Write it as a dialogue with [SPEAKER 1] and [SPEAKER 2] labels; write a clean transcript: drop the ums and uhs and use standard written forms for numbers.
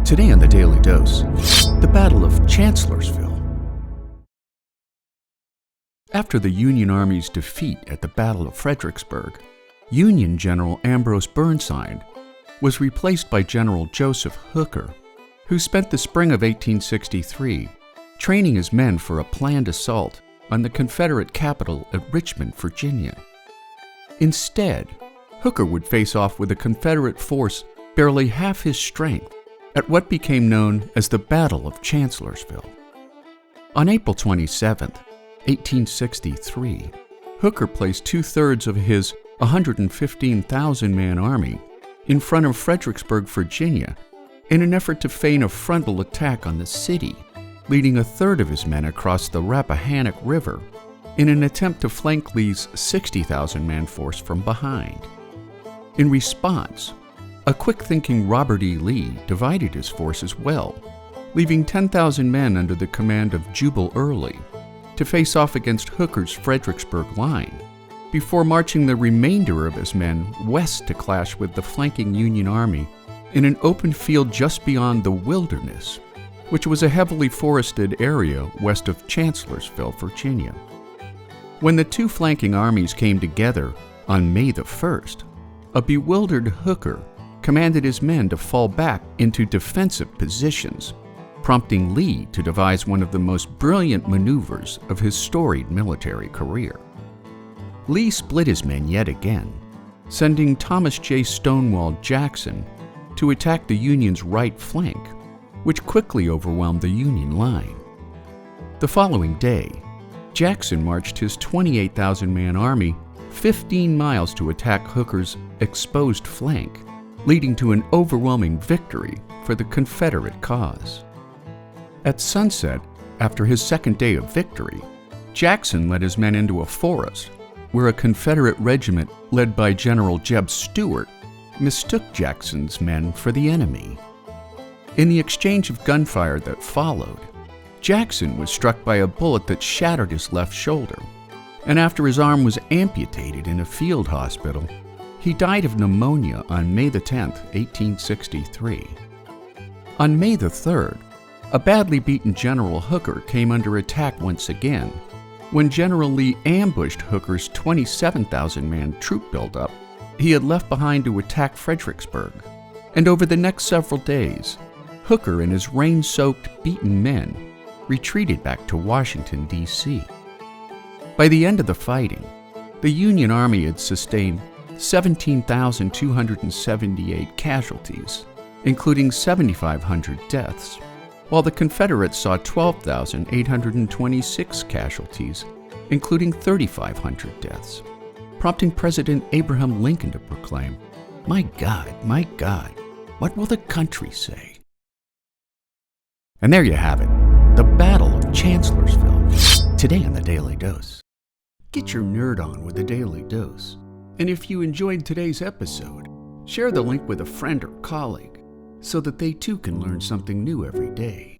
[SPEAKER 1] Today on the Daily Dose, the Battle of Chancellorsville. After the Union Army's defeat at the Battle of Fredericksburg, Union General Ambrose Burnside was replaced by General Joseph Hooker, who spent the spring of 1863 training his men for a planned assault on the Confederate capital at Richmond, Virginia. Instead, Hooker would face off with a Confederate force barely half his strength at what became known as the Battle of Chancellorsville. On April 27, 1863, Hooker placed two-thirds of his 115,000-man army in front of Fredericksburg, Virginia, in an effort to feign a frontal attack on the city, leading a third of his men across the Rappahannock River in an attempt to flank Lee's 60,000-man force from behind. In response, a quick-thinking Robert E. Lee divided his forces well, leaving 10,000 men under the command of Jubal Early to face off against Hooker's Fredericksburg line, before marching the remainder of his men west to clash with the flanking Union Army in an open field just beyond the Wilderness, which was a heavily forested area west of Chancellorsville, Virginia. When the two flanking armies came together on May the 1st, a bewildered Hooker commanded his men to fall back into defensive positions, prompting Lee to devise one of the most brilliant maneuvers of his storied military career. Lee split his men yet again, sending Thomas J. Stonewall Jackson to attack the Union's right flank, which quickly overwhelmed the Union line. The following day, Jackson marched his 28,000-man army 15 miles to attack Hooker's exposed flank, leading to an overwhelming victory for the Confederate cause. At sunset, after his second day of victory, Jackson led his men into a forest where a Confederate regiment led by General Jeb Stuart mistook Jackson's men for the enemy. In the exchange of gunfire that followed, Jackson was struck by a bullet that shattered his left shoulder, and after his arm was amputated in a field hospital, he died of pneumonia on May 10, 1863. On May 3rd, a badly beaten General Hooker came under attack once again when General Lee ambushed Hooker's 27,000-man troop buildup he had left behind to attack Fredericksburg. And over the next several days, Hooker and his rain-soaked, beaten men retreated back to Washington, D.C. By the end of the fighting, the Union Army had sustained 17,278 casualties, including 7,500 deaths, while the Confederates saw 12,826 casualties, including 3,500 deaths, prompting President Abraham Lincoln to proclaim, my God, what will the country say?" And there you have it, the Battle of Chancellorsville, today on the Daily Dose. Get your nerd on with the Daily Dose. And if you enjoyed today's episode, share the link with a friend or colleague so that they too can learn something new every day.